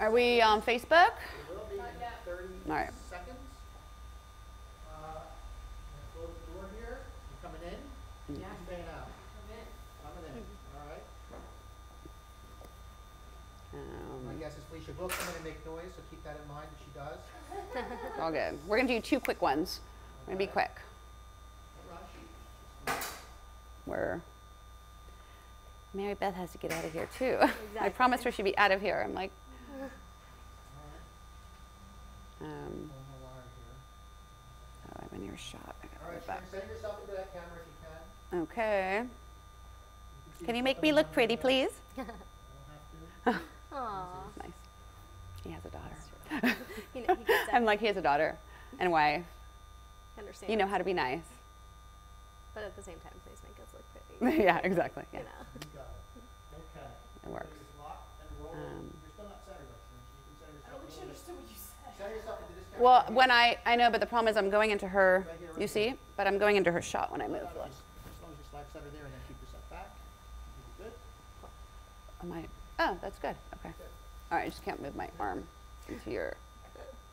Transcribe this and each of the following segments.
Are we on Facebook? It will be in 30 right. seconds. Close the door here. You coming in? Yeah. You staying out? Coming in. All right. My guess is Felicia will come in and make noise, so keep that in mind if she does. All good. We're going to do 2 quick ones. We're going to be quick. No rush. Where Mary Beth has to get out of here too. Exactly. I promised her she'd be out of here. I'm like, oh, I have a near shot. All right, send yourself into that camera if you can. Okay. Can you make me look pretty, please? Aww. Nice. He has a daughter. I'm like, he has a daughter and wife. Understand. You know how to be nice. But at the same time, please make us look pretty. Yeah, exactly. Yeah. You got it. Okay. It works. Lock and roll. You're still not centered, so you can center yourself. I don't think she understood what you said. Center yourself into this camera. Well, when I know, but the problem is I'm going into her, you see? But I'm going into her shot when I move. As long as you slide center there and then keep yourself back, you'll be good. Oh, that's good. Okay. All right, I just can't move my arm into your,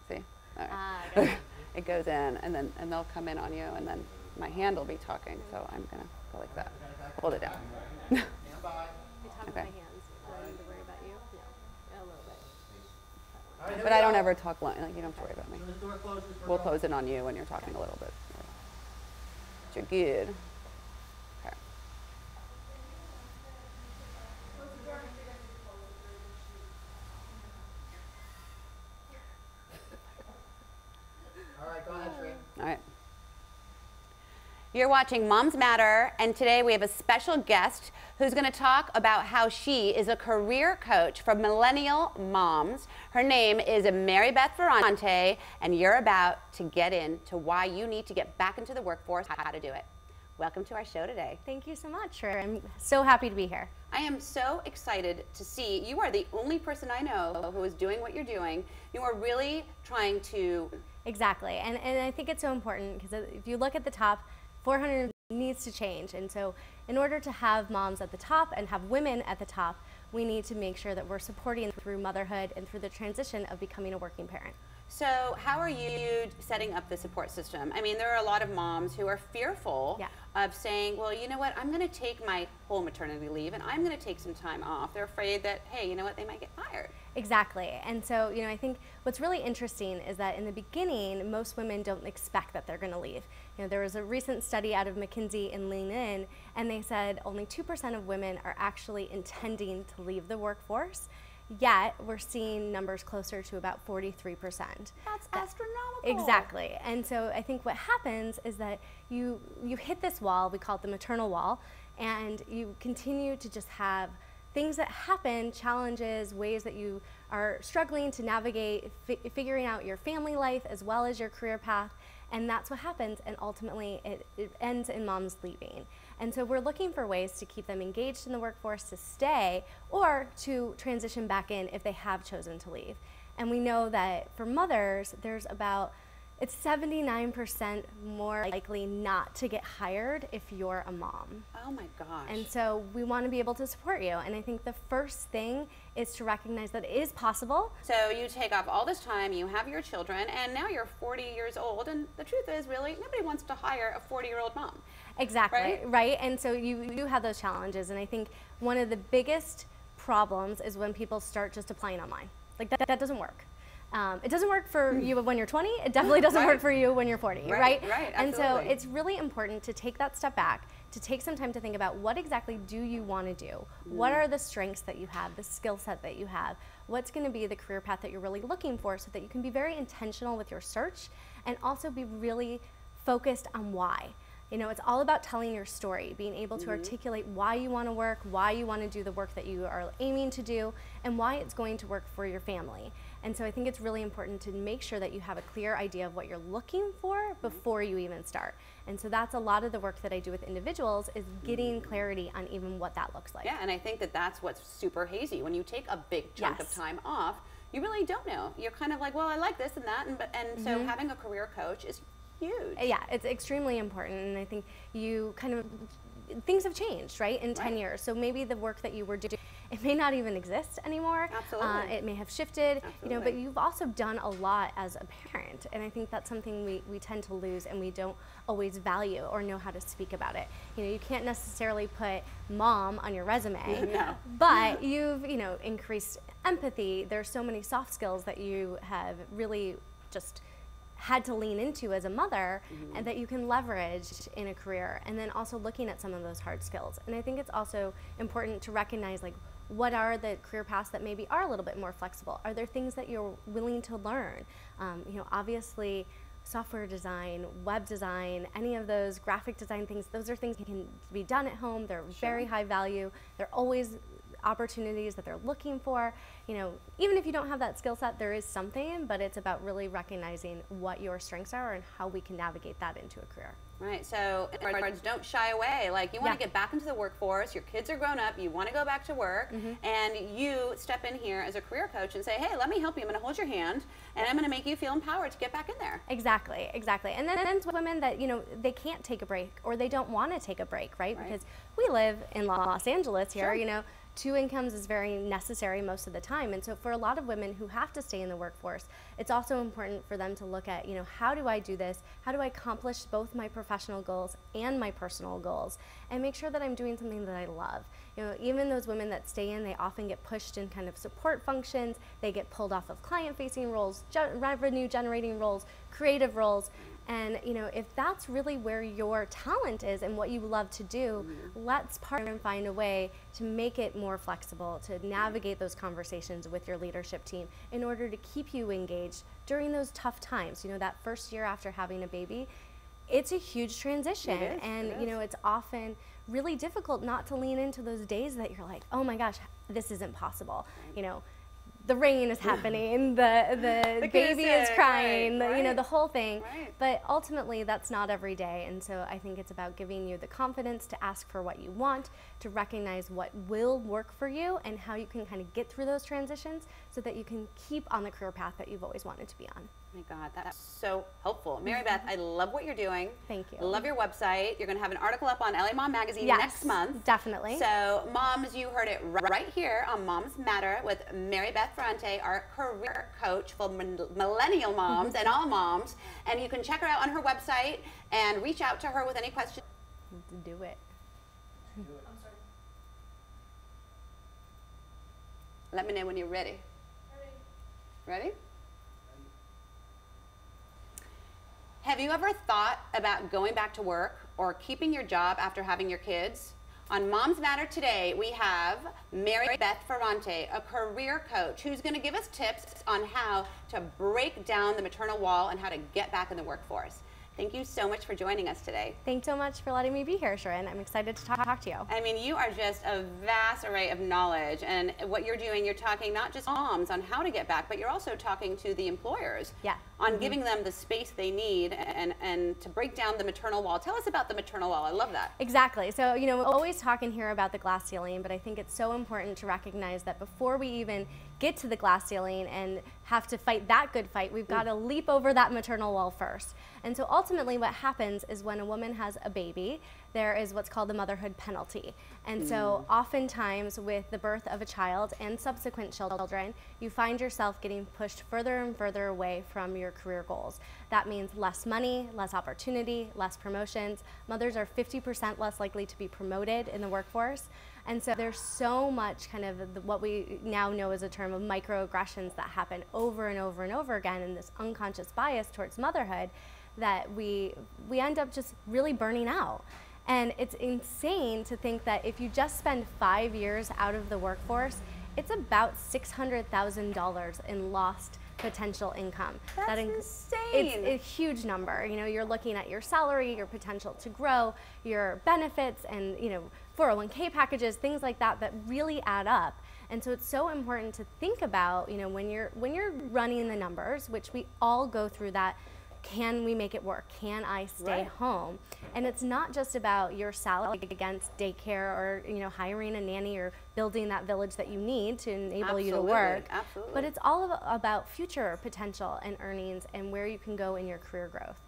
see? All right. It goes in, and they'll come in on you, and then my hand will be talking, so I'm going to go like that. Hold it down. Stand by. I talk with my hands. Do I need to worry about you? No. A little bit. All right, But I don't ever talk long. Like, you don't have to worry about me. When the door closes, We'll close it on you when you're talking a little bit. But you're good. Okay. All right, go ahead, Shereen. All right. You're watching Moms Matter, and today we have a special guest who's going to talk about how she is a career coach for millennial moms. Her name is Mary Beth Ferrante, and you're about to get into why you need to get back into the workforce, how to do it. Welcome to our show today. Thank you so much. I'm so happy to be here. I am so excited to see you are the only person I know who is doing what you're doing. You are really trying to... Exactly, and I think it's so important because if you look at the top, 400 needs to change, and so in order to have moms at the top and have women at the top, we need to make sure that we're supporting through motherhood and through the transition of becoming a working parent. So how are you setting up the support system? I mean, there are a lot of moms who are fearful of saying, well, you know what, I'm going to take my whole maternity leave and I'm going to take some time off. They're afraid that, hey, you know what, they might get fired. Exactly. And so, I think what's really interesting is that in the beginning, most women don't expect that they're going to leave. There was a recent study out of McKinsey and Lean In, and they said only 2% of women are actually intending to leave the workforce. Yet, we're seeing numbers closer to about 43%. That's astronomical. Exactly. And so I think what happens is that you hit this wall, we call it the maternal wall, and you continue to just have things that happen, challenges, ways that you are struggling to navigate, figuring out your family life as well as your career path. And that's what happens, and ultimately it ends in moms leaving. And so we're looking for ways to keep them engaged in the workforce, to stay, or to transition back in if they have chosen to leave. And we know that for mothers, it's 79% more likely not to get hired if you're a mom. Oh my gosh. And so we want to be able to support you. And I think the first thing is to recognize that it is possible. So you take off all this time, you have your children, and now you're 40 years old, and the truth is really nobody wants to hire a 40-year-old mom. Exactly, right? And so you do have those challenges, and I think one of the biggest problems is when people start just applying online. Like that doesn't work. It doesn't work for you when you're 20. It definitely doesn't work for you when you're 40, right? Right, and so absolutely. it's really important to take that step back, to take some time to think about what exactly do you want to do? What are the strengths that you have, the skill set that you have? What's going to be the career path that you're really looking for so that you can be very intentional with your search and also be really focused on why. It's all about telling your story, being able to articulate why you want to work, why you want to do the work that you are aiming to do, and why it's going to work for your family. And so I think it's really important to make sure that you have a clear idea of what you're looking for before you even start. And so that's a lot of the work that I do with individuals is getting clarity on even what that looks like. Yeah, and I think that that's what's super hazy. When you take a big chunk of time off, you really don't know. You're kind of like, well, I like this and that, and so having a career coach is huge. Yeah, it's extremely important, and I think things have changed, right, in 10 years. So maybe the work that you were doing it may not even exist anymore. Absolutely. It may have shifted, you know, but Absolutely. you've also done a lot as a parent. And I think that's something we tend to lose, and we don't always value or know how to speak about it. You know, you can't necessarily put mom on your resume, No. but you've, you know, increased empathy. There's so many soft skills that you have really just had to lean into as a mother, and that you can leverage in a career. And then also looking at some of those hard skills. And I think it's also important to recognize, like, what are the career paths that maybe are a little bit more flexible? Are there things that you're willing to learn? You know, obviously software design, web design, any of those graphic design things, those are things that can be done at home. They're very high value. They're always opportunities that they're looking for. You know, even if you don't have that skill set, there is something, but it's about really recognizing what your strengths are and how we can navigate that into a career. Right, so in other words, don't shy away. Like, you want to get back into the workforce, your kids are grown up, you want to go back to work, and you step in here as a career coach and say, hey, let me help you, I'm going to hold your hand, and I'm going to make you feel empowered to get back in there. Exactly, exactly. And then women that, you know, they can't take a break, or they don't want to take a break, right? Because we live in Los Angeles here, you know, 2 incomes is very necessary most of the time. And so for a lot of women who have to stay in the workforce, it's also important for them to look at, you know, how do I do this? How do I accomplish both my professional goals and my personal goals? And make sure that I'm doing something that I love. You know, even those women that stay in, they often get pushed in kind of support functions. They get pulled off of client-facing roles, revenue-generating roles, creative roles. And, you know, if that's really where your talent is and what you love to do, let's partner and find a way to make it more flexible, to navigate those conversations with your leadership team in order to keep you engaged during those tough times. You know, that first year after having a baby, it's a huge transition. And, you know, it's often really difficult not to lean into those days that you're like, oh my gosh, this isn't possible. You know, the rain is happening, the baby is crying, you know, the whole thing. But ultimately, that's not every day. And so I think it's about giving you the confidence to ask for what you want, to recognize what will work for you, and how you can kind of get through those transitions so that you can keep on the career path that you've always wanted to be on. Oh my God, that's so helpful. Mary Beth, I love what you're doing. Thank you. I love your website. You're going to have an article up on LA Mom Magazine next month. Definitely. So, moms, you heard it right here on Moms Matter with Mary Beth Ferrante, our career coach for millennial moms and all moms. And you can check her out on her website and reach out to her with any questions. Do it. Let me know when you're ready. Ready? Have you ever thought about going back to work or keeping your job after having your kids? On Moms Matter today, we have Mary Beth Ferrante, a career coach who's going to give us tips on how to break down the maternal wall and how to get back in the workforce. Thank you so much for joining us today. Thanks so much for letting me be here, Sharon. I'm excited to talk to you. I mean, you are just a vast array of knowledge, and what you're doing, you're talking not just moms on how to get back, but you're also talking to the employers on giving them the space they need and to break down the maternal wall. Tell us about the maternal wall. I love that. Exactly. So, you know, we're always talking here about the glass ceiling, but I think it's so important to recognize that before we even get to the glass ceiling and have to fight that good fight, we've got to leap over that maternal wall first. And so ultimately what happens is when a woman has a baby, there is what's called the motherhood penalty. And so oftentimes with the birth of a child and subsequent children, you find yourself getting pushed further and further away from your career goals. That means less money, less opportunity, less promotions. Mothers are 50% less likely to be promoted in the workforce. And so there's so much kind of what we now know as a term of microaggressions that happen over and over and over again in this unconscious bias towards motherhood that we end up just really burning out. And it's insane to think that if you just spend 5 years out of the workforce, it's about $600,000 in lost potential income. That's insane. It's a huge number. You know, you're looking at your salary, your potential to grow, your benefits, and, you know, 401k packages, things like that that really add up. And so it's so important to think about, you know, when you're running the numbers, which we all go through that. Can we make it work? Can I stay home? And it's not just about your salary against daycare or, you know, hiring a nanny or building that village that you need to enable you to work. But it's all about future potential and earnings and where you can go in your career growth.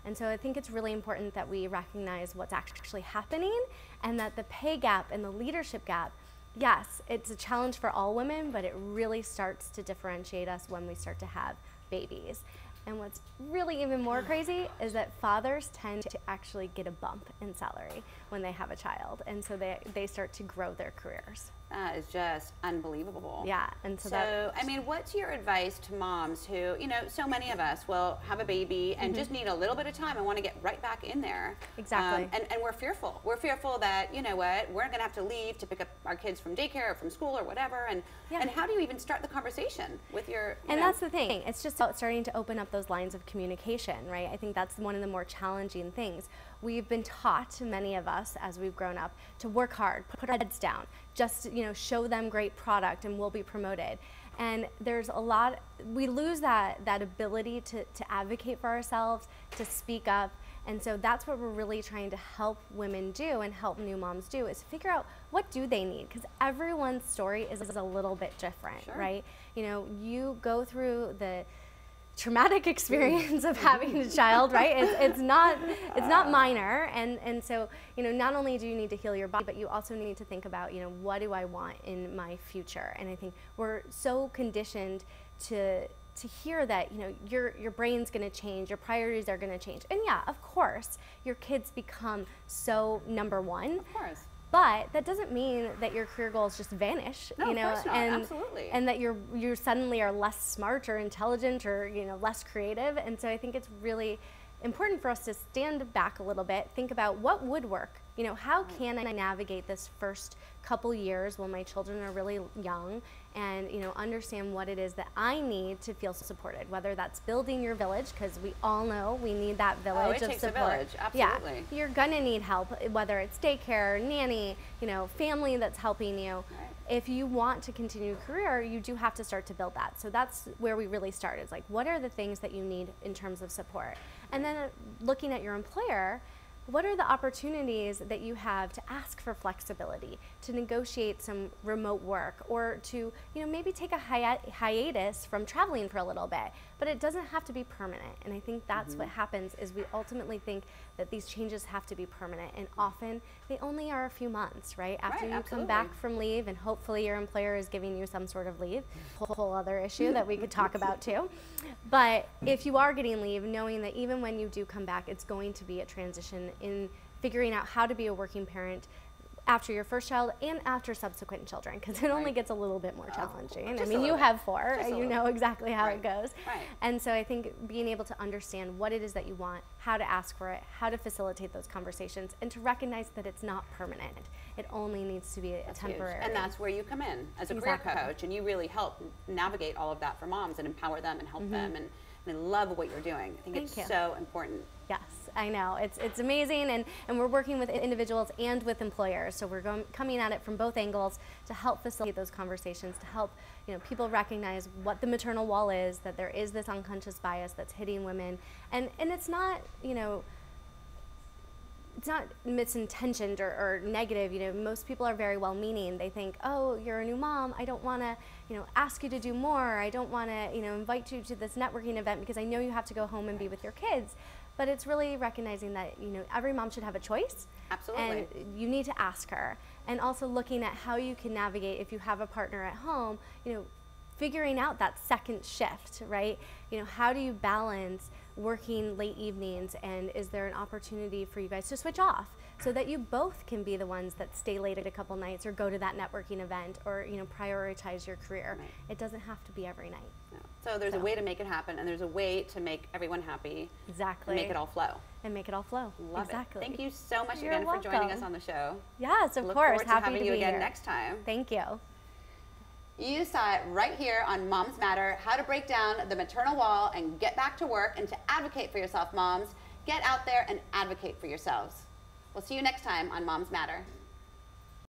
And so I think it's really important that we recognize what's actually happening and that the pay gap and the leadership gap yes, it's a challenge for all women, but it really starts to differentiate us when we start to have babies. And what's really even more crazy is that fathers tend to actually get a bump in salary when they have a child. And so they start to grow their careers. That is just unbelievable. Yeah, and so I mean, what's your advice to moms who, you know, so many of us will have a baby and just need a little bit of time and want to get right back in there. Exactly. And we're fearful. We're fearful that, you know what, we're going to have to leave to pick up our kids from daycare or from school or whatever. And how do you even start the conversation with your, you know? That's the thing. It's just about starting to open up those lines of communication, right? I think that's one of the more challenging things. We've been taught, many of us, as we've grown up, to work hard, put our heads down, just, you know, show them great product and we'll be promoted. And there's a lot, we lose that ability to advocate for ourselves, to speak up. And so that's what we're really trying to help women do and help new moms do, is figure out what do they need, because everyone's story is a little bit different, right? You know, you go through the traumatic experience of having a child, right? It's not minor, and so, you know, not only do you need to heal your body, but you also need to think about, you know, what do I want in my future? And I think we're so conditioned to hear that, you know, your brain's going to change, your priorities are going to change, and yeah, of course, your kids become so number one. Of course. But that doesn't mean that your career goals just vanish, no, you know, of course not. Absolutely. And that you suddenly are less smart or intelligent or, you know, less creative. And so I think it's really important for us to stand back a little bit, think about what would work. You know, how can I navigate this first couple years when my children are really young, and, you know, understand what it is that I need to feel supported, whether that's building your village, because we all know we need that village of support. It takes a village, absolutely. Yeah, you're gonna need help, whether it's daycare, nanny, you know, family that's helping you. Right. If you want to continue a career, you do have to start to build that. So that's where we really start, is like, what are the things that you need in terms of support? And then looking at your employer, what are the opportunities that you have to ask for flexibility, to negotiate some remote work, or to, you know, maybe take a hiatus from traveling for a little bit, but it doesn't have to be permanent. And I think that's what happens, is we ultimately think that these changes have to be permanent, and often they only are a few months, right? After you come back from leave, and hopefully your employer is giving you some sort of leave, a whole other issue that we could talk about too. But if you are getting leave, knowing that even when you do come back, it's going to be a transition in figuring out how to be a working parent after your first child and after subsequent children, because it only gets a little bit more challenging. I mean, you have 4, you know exactly how it goes. And so I think being able to understand what it is that you want, how to ask for it, how to facilitate those conversations, and to recognize that it's not permanent. It only needs to be a temporary. Huge. And that's where you come in as a career coach, and you really help navigate all of that for moms and empower them and help them. And I love what you're doing. I think it's so important. Yes, I know. It's amazing, and we're working with individuals and with employers. So we're coming at it from both angles to help facilitate those conversations, to help, you know, people recognize what the maternal wall is, that there is this unconscious bias that's hitting women, and it's not, you know, it's not misintentioned or negative. You know, most people are very well-meaning. They think, oh, you're a new mom, I don't want to, you know, ask you to do more. I don't want to, you know, invite you to this networking event because I know you have to go home and be with your kids. But it's really recognizing that, you know, every mom should have a choice. Absolutely. And you need to ask her. And also looking at how you can navigate, if you have a partner at home, you know, figuring out that second shift, right? You know, how do you balance working late evenings, and is there an opportunity for you guys to switch off so that you both can be the ones that stay late at a couple nights or go to that networking event, or, you know, prioritize your career. It doesn't have to be every night. No. So there's a way to make it happen, and there's a way to make everyone happy. Exactly. And make it all flow. And make it all flow. Love exactly. it. Thank you so much You're again welcome. for joining us on the show. Yes, of Look course. forward to Happy having to you be again here. next time. Thank you. You saw it right here on Moms Matter, how to break down the maternal wall and get back to work, and to advocate for yourself, moms. Get out there and advocate for yourselves. We'll see you next time on Moms Matter.